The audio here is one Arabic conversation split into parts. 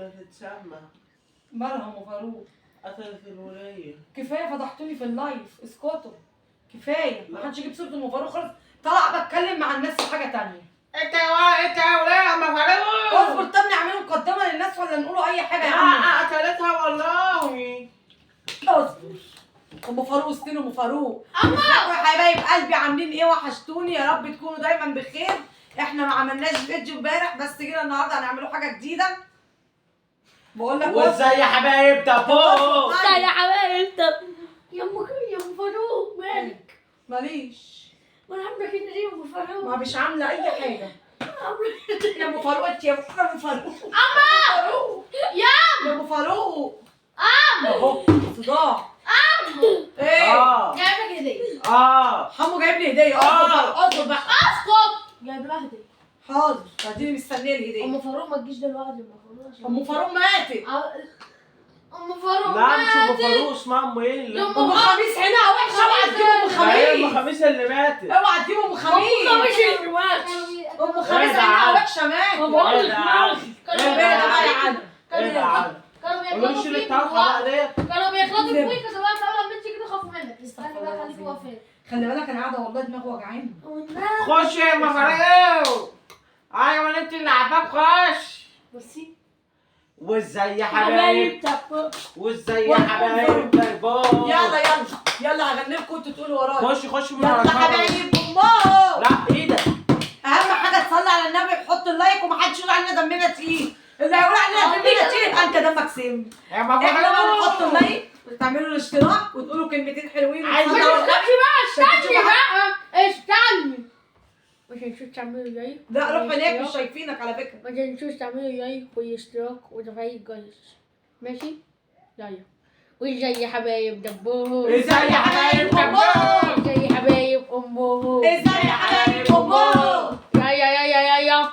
ما تتسمى. مالها ام فاروق؟ قتلت الولية. كفايه فضحتوني في اللايف، اسكتوا كفايه، ما حدش يجيب صوره ام فاروق خالص. طالعه بتكلم مع الناس في حاجه تانية. انت يا ولية يا ام فاروق. اصبر، طب نعمله مقدمه للناس ولا نقولوا اي حاجه يا عم؟ قتلتها والله. اصبر. ام فاروق استنوا ام فاروق. ازيكم يا حبايب قلبي، عاملين ايه؟ وحشتوني، يا رب تكونوا دايما بخير. احنا ما عملناش فيديو امبارح بس كده، النهارده هنعملوا حاجه جديده. بقول لك وازاي يا حبايب ده فوق. ازاي يا حبايب ده يا ام فاروق مالك؟ ماليش. ما انا عامله كده ليه يا ام فاروق؟ ما مش عامله اي حاجه يا ام فاروق. انت يا ام فاروق. يا ام فاروق. اهو صداع. ايه؟ جايب لك هديه. حمو جايب لي هديه. اصبر بقى. اسكت. جايب لها هديه. حاضر، اديني مستنيه الهديه. ام فاروق ما تجيش دلوقتي يا ام فاروق عشان ام فاروق ماتت. ام فاروق لا مش ام ماتت. فاروق، اسمها ام ايه؟ ام خميس هنا وحشه. اوعى تجيب ام هي ام خميس. خميس اللي ماتت. اوعى تجيب ام خميس. ام خميس هنا وحشه ماتت. ايه ده عادي. ايه ده بقى يا عم؟ ايه ده عادي. كانوا قولوا بيخلطوا شيل فيك الطرحه بقى ديت. كانوا بيخلطوا فيك دلوقتي اول ما انت كده خافوا منك. استني بقى خليك واقفين. خلي بالك انا قاعده والله دماغي وجعاني. خش يا ام فاروق. ايوه انت اللي عباب، خش. بصي وازاي يا حبايب. وازاي يا حبايب طيبات. يلا يلا يلا هغني لكم وانتوا تقولوا ورايا. خش من يلا ورا حبايب امه. لا ايه ده؟ اهم حاجه تصلي على النبي، يحط اللايك، ومحدش يقول علينا دمنا تقيل. اللي هيقول علينا دمنا تقيل يبقى انت دمك سم. يا ام احنا بقى فاروق. نحط اللايك وتعملوا الاشتراك وتقولوا كلمتين حلوين. عايز ما أقول- تسكتش بقى. استني بقى استني. ما تنسوش تعملوا لايك. لا روح هناك مش شايفينك على فكره. ما تنسوش تعملوا لايك واشتراك وتفعيل الجرس. ماشي؟ يلا. وازاي يا حبايب دبوه. ازاي يا حبايب امه. ازاي يا حبايب امه. ازاي يا حبايب امه. يا يا يا يا يا يا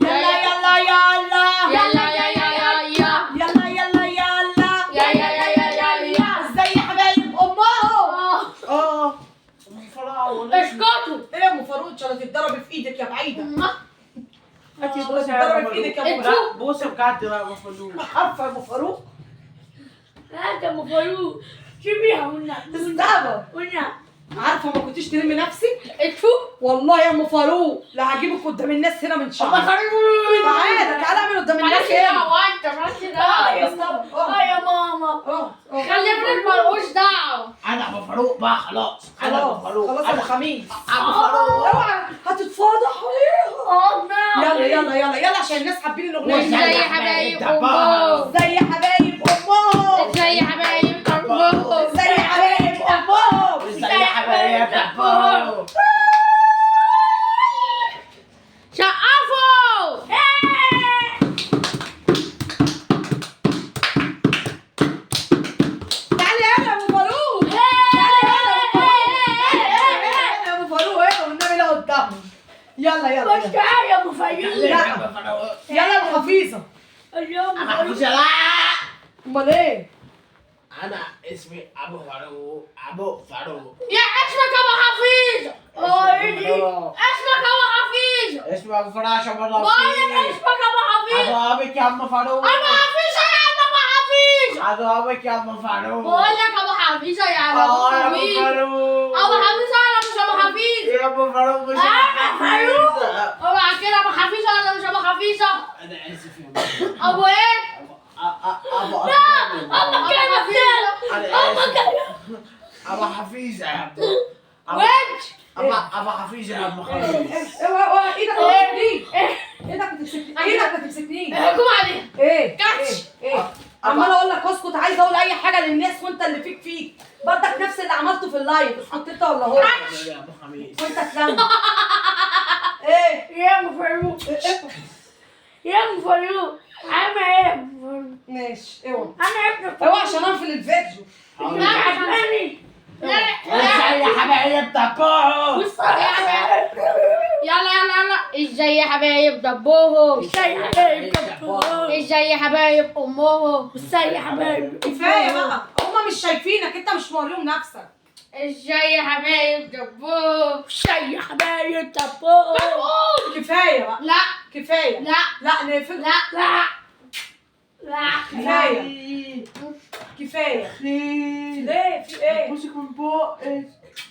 يلا يلا يلا يلا يا يا يا يا يلا يلا يلا يا يا يا يا يا ازاي يا حبايب امه. ام فاروق. اسكتوا. ايه يا ام فاروق؟ انت هتتضربي في ايدك يا بعيده. انت بوسه هتتضربي في ايدك يا ام فاروق. لا بوسه بجد بقى يا ام فاروق. عارفه يا ام فاروق؟ هات يا ام فاروق. سيبيها والنبي. تستعبط. والنبي. عارفه ما كنتيش تلمي نفسك؟ اتفو. والله يا ام فاروق لا هجيبك قدام الناس هنا من شعرك. تعالى تعالى اعمل قدام الناس مالكش هنا. دعوة انت مالكش دعوة. يا اسطى. يا ماما. خلي خلي بالك مالوش دعوة. انا ابو فاروق بقى خلاص. انا ابو خلاص فاروق. خلاص يا ابو خميس. ابو فاروق. اوعى هتتفاضح عليها. يلا يلا يلا يلا عشان الناس حابين الاغنيه. ازاي يا حبايب امه. ازاي يا حبايب امه. ازاي يا حبايب امه. ازاي يا حبايب امه. ازاي يا حبايب دبوه. شقفوا. تعالي هنا يا ابو فاروق. تعالي هنا يا ابو فاروق هنا والنبي لا قدامي. يلا يلا مش يلا. تعالى يا ابو فاروق. يا ابو فاروق. يلا يا ابو حفيظه. انا حفيظه. لا امال ايه؟ انا اسمي ابو فاروق. ابو فاروق. يا اسمك ابو حفيظ. اسمك ابو حفيظ. اسمي ابو فاروق عشان بقول مرة لك اسمك ابو حفيظ. ابو ابيك يا ام فاروق. ابو حفيظ يا ابو حفيظ. ابو ابيك يا ام فاروق. بقول لك ابو حفيظ يا ابو يا ابو حفيظ. فاروق. ابو حفيظ ولا مش ابو حفيظ؟ يا ابو فاروق مش ابو فاروق. حفيظ. هو كده ابو حفيظ ولا مش ابو حفيظ؟ انا اسف يا ابو. ابو ايه؟ ابو ابو كده. انا اسف. ابو حفيظ يا ابو. وانت؟ ابو حفيظ يا ابو خميس. اوعى ايدك ما تمسكنيش. ايدك ما تمسكنيش. ايدك ما تمسكنيش. احكم عليها. ايه؟ كاتش. ايه؟ عمال اقول لك اسكت، عايزه اقول اي حاجه للناس وانت اللي فيك برضك نفس اللي عملته في اللايف. اسكت انت ولا هو؟ يا ابو خميس. وانت تلم. ايه؟ يا ابو فاروق. يا ابو فاروق. عامل ايه يا ابو فاروق؟ ماشي اوعى انا ابنك. اوعى عشان اقفل الفيديو. لا عجباني. ازاي يا حبايب دبوه. يلا يلا يلا. ازاي يا حبايب دبوهم. ازاي يا حبايب دبوهم. ازاي يا حبايب امهم. ازاي يا حبايب. كفايه بقى، هما مش شايفينك، انت مش موريهم نفسك. ازاي يا حبايب دبوهم. ازاي يا حبايب دبوهم. كفايه بقى. لا كفايه. لا لا نقفل. لا لا. كفايه كفايه. خير ليه في ايه؟ بوسك من بقك.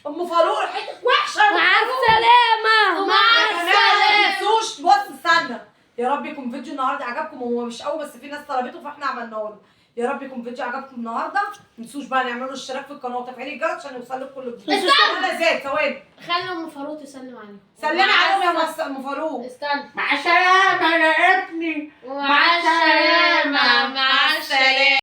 ام فاروق ريحتك وحشه. مع السلامة. مع ما السلامة. تنسوش. بص استنى، يا رب يكون فيديو النهارده عجبكم. هو مش قوي بس في ناس طلبته فاحنا عملناه له. يا رب يكون فيديو عجبكم النهارده. ما تنسوش بقى نعملوا اشتراك في القناه وتفعيل الجرس عشان يوصل لكم كل جديد. انا زيد ثواني. خلي ام فاروق تسلم عليهم. سلمي عليهم يا ام فاروق. استنى. مع السلامة يا ابني. مع السلامة. مع السلامة.